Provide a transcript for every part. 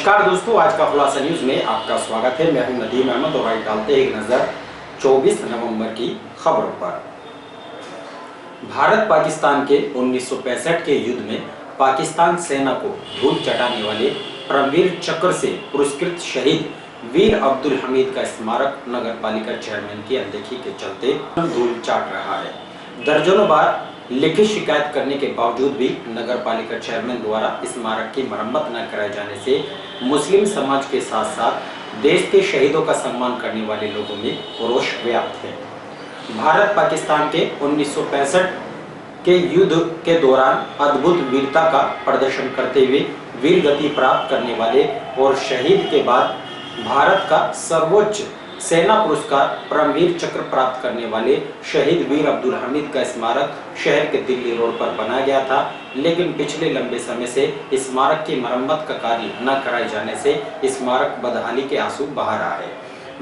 नमस्कार दोस्तों, आज का खुलासा न्यूज में आपका स्वागत है। मैं हूं नदीम अहमद और आज डालते हैं एक नजर 24 नवंबर की खबरों पर। भारत पाकिस्तान के 1965 के युद्ध में पाकिस्तान सेना को धूल चटाने वाले परमवीर चक्र से पुरस्कृत शहीद वीर अब्दुल हमीद का स्मारक नगर पालिका चेयरमैन की अनदेखी के चलते धूल चाट रहा है। दर्जनों बार लिखित शिकायत करने के बावजूद भी नगर पालिका चेयरमैन द्वारा स्मारक की मरम्मत न कराए जाने से मुस्लिम समाज के साथ साथ देश के शहीदों का सम्मान करने वाले लोगों में रोष व्याप्त है। भारत पाकिस्तान के 1965 के युद्ध के दौरान अद्भुत वीरता का प्रदर्शन करते हुए वीर गति प्राप्त करने वाले और शहीद के बाद भारत का सर्वोच्च सेना पुरस्कार परमवीर चक्र प्राप्त करने वाले शहीद वीर अब्दुल हमीद का स्मारक शहर के दिल्ली रोड पर बनाया गया था, लेकिन पिछले लंबे समय से स्मारक की मरम्मत का कार्य न कराए जाने से स्मारक बदहाली के आंसू बहा रहा है।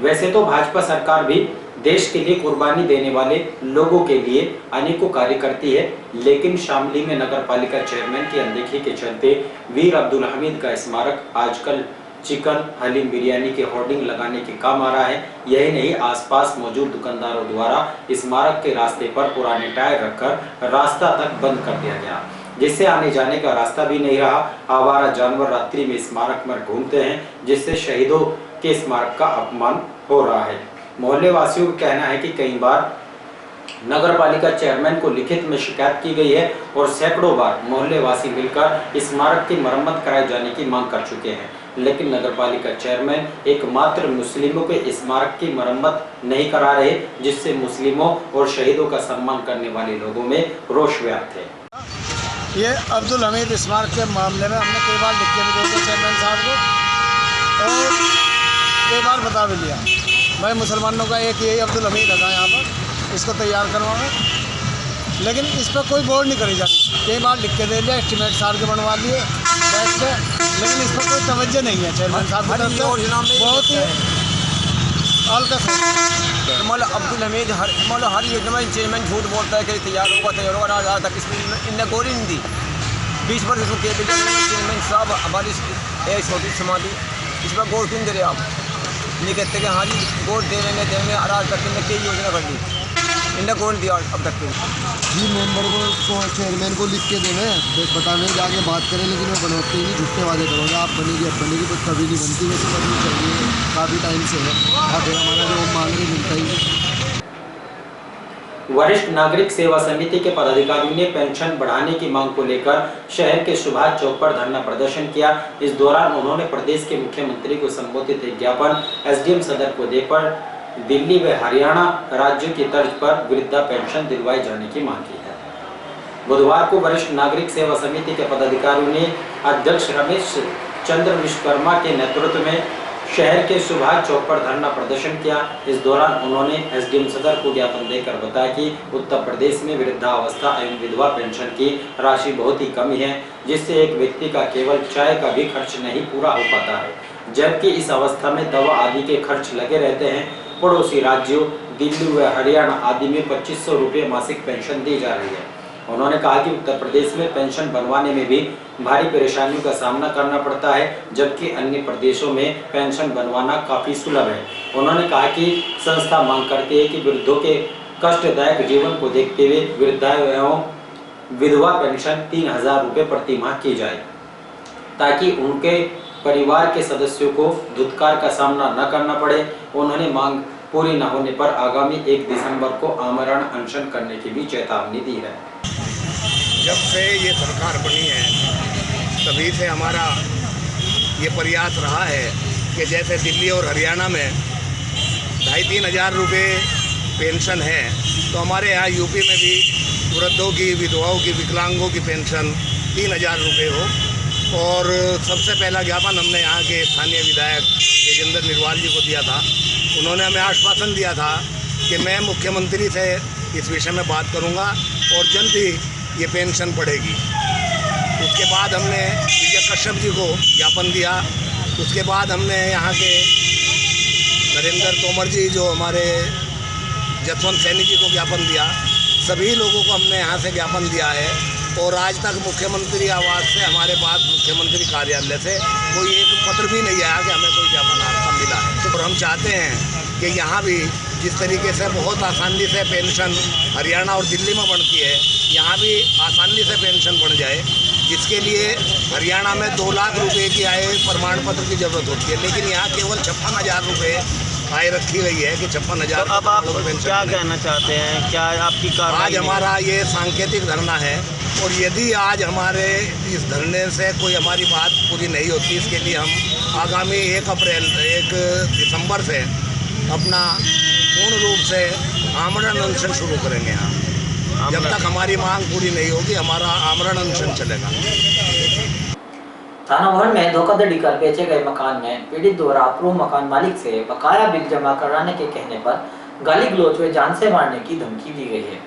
वैसे तो भाजपा सरकार भी देश के लिए कुर्बानी देने वाले लोगों के लिए अनेकों कार्य करती है, लेकिन शामली में नगर पालिका चेयरमैन की अनदेखी के चलते वीर अब्दुल हमीद का स्मारक आजकल चिकन हलीम बिरयानी के होर्डिंग लगाने के काम आ रहा है। यही नहीं, आसपास मौजूद दुकानदारों द्वारा स्मारक के रास्ते पर पुराने टायर रखकर रास्ता तक बंद कर दिया गया, जिससे आने जाने का रास्ता भी नहीं रहा। आवारा जानवर रात्रि में स्मारक में घूमते हैं, जिससे शहीदों के स्मारक का अपमान हो रहा है। मोहल्ले वासियों का कहना है कि कई बार नगर पालिका चेयरमैन को लिखित में शिकायत की गई है और सैकड़ों बार मोहल्ले वासी मिलकर स्मारक की मरम्मत कराए जाने की मांग कर चुके हैं, लेकिन नगर पालिका चेयरमैन एकमात्र मुस्लिमों के स्मारक की मरम्मत नहीं करा रहे, जिससे मुस्लिमों और शहीदों का सम्मान करने वाले लोगों में रोष व्याप्त है। ये अब्दुल हमीद स्मारक के मामले में हमने कई बार लिख के भी दिया चेयरमैन साहब को और कई बार बता भी लिया। भाई मुसलमानों का एक यही अब्दुल हमीद था यहाँ पर, इसको तैयार करवाना, लेकिन इस पर कोई गौर नहीं करी जाती। कई बार लिख के दे लिया, एस्टीमेट साल के बनवा लिए बैठ के, लेकिन इस पर कोई तवज्जो नहीं है चेयरमैन साहब की तरफ से। बहुत ही अलकस है। मतलब अब्दुल हमीद हर योजना में चेयरमैन झूठ बोलता है कि तैयार होगा ना आज तक इनने गौर नहीं दी। 20 वर्ष इसको चेयरमैन साहब हमारी छोटी समाधि इस पर गौर क्यों दे रहे आप? नहीं कहते कि हाँ जी गौर देंगे आज तक इनने कई योजना कर दी, इनने गौर दिया अब तक जी। मेंबर को चेयरमैन को लिख के देवे बताने जाके बात करें, लेकिन वो बनवाते ही झूठे वादे करोगे आप बनेगी अब बनेगी, तो कभी नहीं बनती। वैसे बननी चाहिए, काफ़ी टाइम से है। अब हमारा जो मांग रहे मिलता ही। वरिष्ठ नागरिक सेवा समिति के पदाधिकारियों ने पेंशन बढ़ाने की मांग को लेकर शहर के सुभाष चौक पर धरना प्रदर्शन किया। इस दौरान उन्होंने प्रदेश के मुख्यमंत्री को संबोधित एक ज्ञापन एसडीएम सदर को देकर दिल्ली व हरियाणा राज्य की तर्ज पर वृद्धा पेंशन दिलवाई जाने की मांग की है। बुधवार को वरिष्ठ नागरिक सेवा समिति के पदाधिकारियों ने अध्यक्ष रमेश चंद्र विश्वकर्मा के नेतृत्व में शहर के सुभाष चौक पर धरना प्रदर्शन किया। इस दौरान उन्होंने एसडीएम सदर को ज्ञापन देकर बताया कि उत्तर प्रदेश में वृद्धावस्था एवं विधवा पेंशन की राशि बहुत ही कम है, जिससे एक व्यक्ति का केवल चाय का भी खर्च नहीं पूरा हो पाता है, जबकि इस अवस्था में दवा आदि के खर्च लगे रहते हैं। पड़ोसी राज्यों दिल्ली व हरियाणा आदि में 2500 रुपये मासिक पेंशन दी जा रही है। उन्होंने कहा कि उत्तर प्रदेश में पेंशन बनवाने में भी भारी परेशानियों का सामना करना पड़ता है, जबकि अन्य प्रदेशों में पेंशन बनवाना काफ़ी सुलभ है। उन्होंने कहा कि संस्था मांग करती है कि वृद्धों के कष्टदायक जीवन को देखते हुए वृद्धा एवं विधवा पेंशन 3000 रुपये प्रति माह की जाए, ताकि उनके परिवार के सदस्यों को धुतकार का सामना न करना पड़े। उन्होंने मांग पूरी न होने पर आगामी 1 दिसंबर को आमरण अनशन करने की भी चेतावनी दी है। जब से ये सरकार बनी है तभी से हमारा ये प्रयास रहा है कि जैसे दिल्ली और हरियाणा में 2,500-3 हज़ार रुपये पेंशन है, तो हमारे यहाँ यूपी में भी वृद्धों की, विधवाओं की, विकलांगों की पेंशन 3,000 रुपये हो। और सबसे पहला ज्ञापन हमने यहाँ के स्थानीय विधायक तेजेंद्र निर्वाल जी को दिया था। उन्होंने हमें आश्वासन दिया था कि मैं मुख्यमंत्री से इस विषय में बात करूँगा और जल्द ही ये पेंशन बढ़ेगी। उसके बाद हमने विजय कश्यप जी को ज्ञापन दिया। उसके बाद हमने यहाँ के नरेंद्र तोमर जी, जो हमारे जसवंत सैनी जी को ज्ञापन दिया। सभी लोगों को हमने यहाँ से ज्ञापन दिया है और आज तक मुख्यमंत्री आवास से हमारे पास मुख्यमंत्री कार्यालय से कोई एक पत्र भी नहीं आया कि हमें कोई ज्ञापन आपका मिला है। और हम चाहते हैं कि यहाँ भी जिस तरीके से बहुत आसानी से पेंशन हरियाणा और दिल्ली में बनती है, यहाँ भी आसानी से पेंशन बन जाए, जिसके लिए हरियाणा में 2 लाख रुपए की आय प्रमाण पत्र की ज़रूरत होती है, लेकिन यहाँ केवल 56,000 रुपये आय रखी गई है कि 56,000। तो अब आप क्या कहना चाहते हैं, क्या आपकी कार्रवाई? आज हमारा ये सांकेतिक धरना है, और यदि आज हमारे इस धरने से कोई हमारी बात पूरी नहीं होती, इसके लिए हम आगामी 1 दिसंबर से अपना पूर्ण रूप से आमरण अनशन शुरू करेंगे। यहाँ जब तक हमारी मांग पूरी नहीं होगी हमारा आमरण अनशन चलेगा। थाना भवन में धोखाधड़ी कर बेचे गए मकान में पीड़ित द्वारा अप्रूव मकान मालिक से बकाया बिल जमा कराने के कहने पर गाली गलौज व जान से मारने की धमकी दी गई है।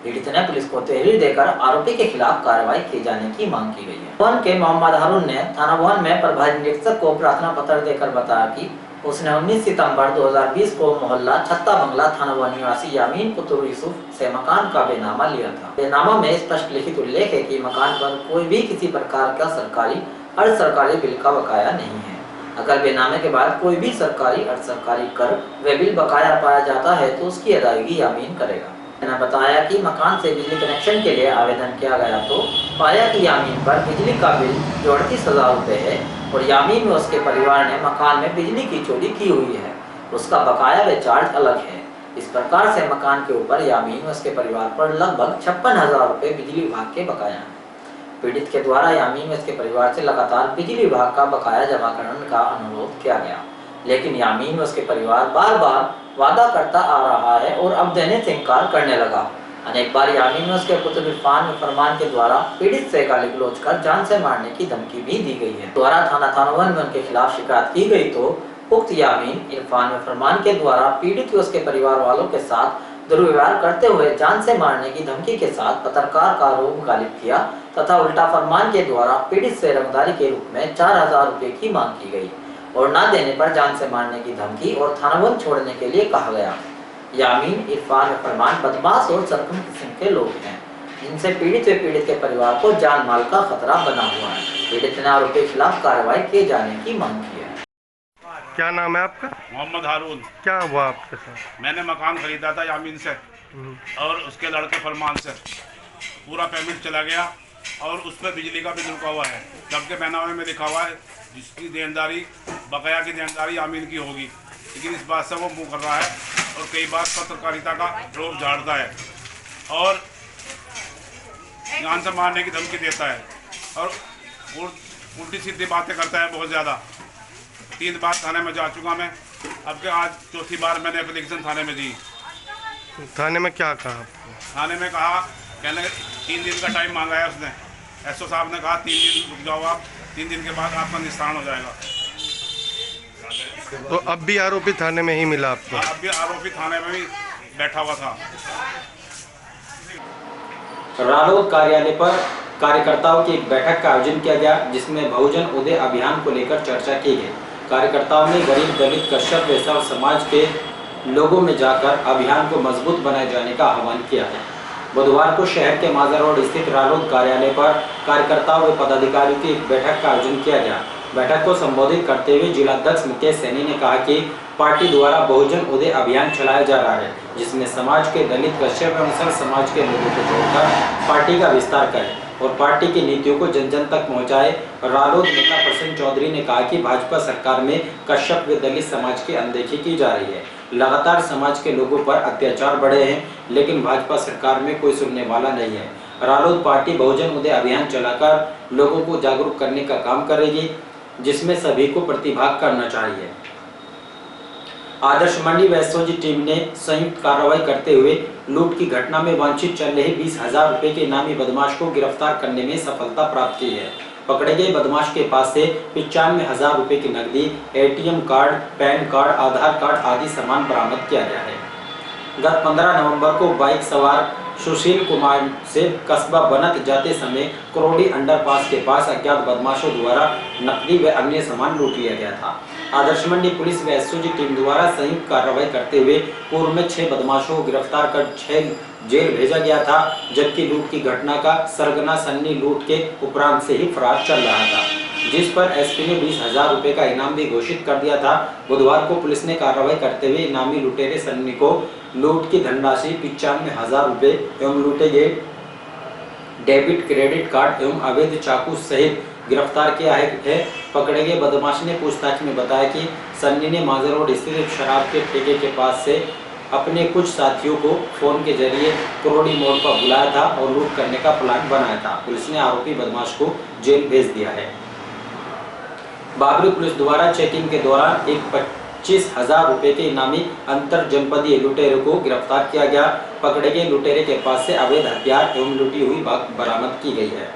पीड़ित ने पुलिस को तहरीर देकर आरोपी के खिलाफ कार्रवाई किए जाने की मांग की गई है। भवन के मोहम्मद हारून ने थाना भवन में प्रभारी निरीक्षक को प्रार्थना पत्र देकर बताया कि उसने 19 सितंबर 2020 को मोहल्ला छत्ता बंगला थाना भवन निवासी यामीन पुत्र यूसुफ से मकान का बेनामा लिया था। बेनामा में स्पष्ट लिखित उल्लेख है कि मकान पर कोई भी किसी प्रकार का सरकारी अर्ध सरकारी बिल का बकाया नहीं है। अगर बेनामे के बाद कोई भी सरकारी अर्ध सरकारी कर व बिल बकाया पाया जाता है तो उसकी अदायगी यामीन करेगा। मैंने बताया कि मकान से बिजली कनेक्शन के लिए आवेदन किया गया तो पाया कि यामीन पर बिजली का बिल जो 38,000 रुपये है और यामीन व उसके परिवार ने मकान में बिजली की चोरी की हुई है, उसका बकाया व चार्ज अलग है। इस प्रकार से मकान के ऊपर यामीन व उसके परिवार पर लगभग 56,000 रुपये बिजली विभाग के बकाया हैं। पीड़ित के द्वारा यामीन व इसके परिवार से लगातार बिजली विभाग का बकाया जमा करने का अनुरोध किया गया, लेकिन यामीन व उसके परिवार बार बार वादा करता आ रहा है और अब देने से इनकार करने लगा। अनेक बार यामीन व उसके पुत्र इरफान व फरमान के द्वारा पीड़ित से गाली गलौज कर जान से मारने की धमकी भी दी गई है। द्वारा थाना थानोवन में उनके खिलाफ शिकायत की गई तो उक्त यामीन इरफान व फरमान के द्वारा पीड़ित व उसके परिवार वालों के साथ दुर्व्यवहार करते हुए जान से मारने की धमकी के साथ पत्रकार का रूप गालिब किया तथा उल्टा फरमान के द्वारा पीड़ित से रंगदारी के रूप में 4,000 रुपये की मांग की गई और न देने पर जान से मारने की धमकी और थानावन छोड़ने के लिए कहा गया। यामीन इरफान व फरमान बदमाश और सरगर्म किस्म के लोग हैं, जिनसे पीड़ित व पीड़ित के परिवार को जान माल का खतरा बना हुआ है। पीड़ित ने आरोपी के खिलाफ कार्रवाई किए जाने की मांग की है। क्या नाम है आपका? मोहम्मद हारून। क्या हुआ आपके साथ? मैंने मकान खरीदा था यामीन से और उसके लड़के फरमान से। पूरा पेमेंट चला गया और उस पर बिजली का बिल रुका हुआ है, जबकि बैनामे में लिखा हुआ है जिसकी देनदारी बकाया की देनदारी यामीन की होगी, लेकिन इस बात से वो मुँह कर रहा है और कई बार पत्रकारिता का रोब झाड़ता है और जान से मारने की धमकी देता है और उल्टी सीधी बातें करता है बहुत ज़्यादा। 3 बार थाने में जा चुका मैं, अब के आज 4थी बार मैंने एप्लीकेशन थाने में दी। थाने में क्या कहा? थाने में कहा, कहने 3 दिन का टाइम मांगा है उसने। एसओ साहब ने कहा 3 दिन रुक जाओ आप, 3 दिन के बाद आपका निस्तारण हो जाएगा। तो अब भी आरोपी थाने में ही मिला आपको? अब भी आरोपी थाने में ही बैठा हुआ था। रालोद कार्यालय पर कार्यकर्ताओं की एक बैठक का आयोजन किया गया, जिसमें बहुजन उदय अभियान को लेकर चर्चा की गई। कार्यकर्ताओं ने गरीब दलित कश्यप व सब समाज के लोगों में जाकर अभियान को मजबूत बनाए जाने का आह्वान किया है। बुधवार को शहर के माजर रोड स्थित रालोद कार्यालय पर कार्यकर्ताओं व पदाधिकारियों की एक बैठक का आयोजन किया गया। बैठक को संबोधित करते हुए जिलाध्यक्ष मुकेश सैनी ने कहा कि पार्टी द्वारा बहुजन उदय अभियान चलाया जा रहा है, जिसमें समाज के दलित कश्यप एवं सर्व समाज के लोगों को जोड़कर पार्टी का विस्तार करें और पार्टी की नीतियों को जन जन तक पहुंचाए। रालोद नेता प्रसन्न चौधरी ने कहा कि भाजपा सरकार में कश्यप व दलित समाज की अनदेखी की जा रही है। लगातार समाज के लोगों पर अत्याचार बढ़े हैं, लेकिन भाजपा सरकार में कोई सुनने वाला नहीं है। रालोद पार्टी बहुजन उदय अभियान चलाकर लोगों को जागरूक करने का काम करेगी, जिसमें सभी को प्रतिभाग करना चाहिए। आदर्श मंडी व एसओजी टीम ने संयुक्त कार्रवाई करते हुए लूट की घटना में वांछित चल रहे 20,000 रुपए के इनामी बदमाश को गिरफ्तार करने में सफलता प्राप्त की है। पकड़े गए बदमाश के पास से 95,000 रुपए की नकदी, एटीएम कार्ड, पैन कार्ड, आधार कार्ड आदि सामान बरामद किया गया है। गत 15 नवंबर को बाइक सवार सुशील कुमार से कस्बा बनत जाते समय करोड़ी अंडरपास के पास अज्ञात बदमाशों द्वारा नकदी व अन्य सामान लूट लिया गया था। आदर्श मंडी पुलिस व एसओजी टीम द्वारा संयुक्त कार्रवाई करते हुए पूर्व में 6 बदमाशों को गिरफ्तार कर 6 जेल भेजा गया था, जबकि लूट की घटना का सरगना सन्नी लूट के उपरांत से ही फरार चल रहा था, जिस पर एसपी ने 20,000 रुपए का इनाम भी घोषित कर दिया था। बुधवार को पुलिस ने कार्रवाई करते हुए इनामी लुटेरे सन्नी को लूट की धनराशि 95,000 रुपए एवं लूटे गए डेबिट क्रेडिट कार्ड एवं अवैध चाकू सहित गिरफ्तार किया है। पकड़े गए बदमाश ने पूछताछ में बताया कि सन्नी ने माजर रोड स्थित शराब के ठेके के पास से अपने कुछ साथियों को फोन के जरिए करोड़ी मोड़ पर बुलाया था और लूट करने का प्लान बनाया था। पुलिस ने आरोपी बदमाश को जेल भेज दिया है। बाबरी पुलिस द्वारा चेकिंग के दौरान एक 25,000 रुपए के इनामी अंतर जनपदीय लुटेरे को गिरफ्तार किया गया। पकड़े गए लुटेरे के पास से अवैध हथियार एवं लूटी हुई बरामद की गई है।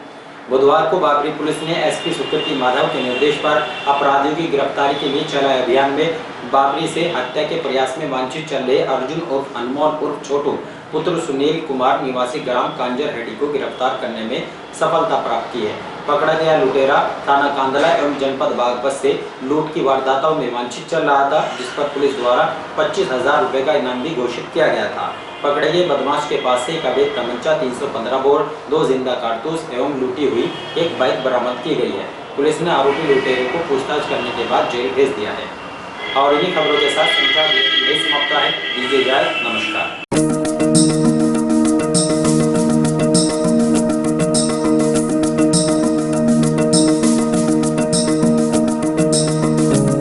बुधवार को बाबरी पुलिस ने एसपी सुकृति माधव के निर्देश पर अपराधियों की गिरफ्तारी के लिए चलाए अभियान में बाबरी से हत्या के प्रयास में वांछित चल रहे अर्जुन उर्फ अनमोल उर्फ छोटू पुत्र सुनील कुमार निवासी ग्राम कांजर हेडी को गिरफ्तार करने में सफलता प्राप्त की है। पकड़ा गया लुटेरा थाना कांदला एवं जनपद बागपत से लूट की वारदातों में वांछित चल रहा था, जिस पर पुलिस द्वारा 25,000 रुपए का इनाम भी घोषित किया गया था। पकड़े गए बदमाश के पास से एक अवैध तमंचा 315 बोर 2 जिंदा कारतूस एवं लूटी हुई एक बाइक बरामद की गई है। पुलिस ने आरोपी लुटेरे को पूछताछ करने के बाद जेल भेज दिया है। और इन्हीं खबरों के साथ समाचार समाप्त है। दीजिए इजाजत।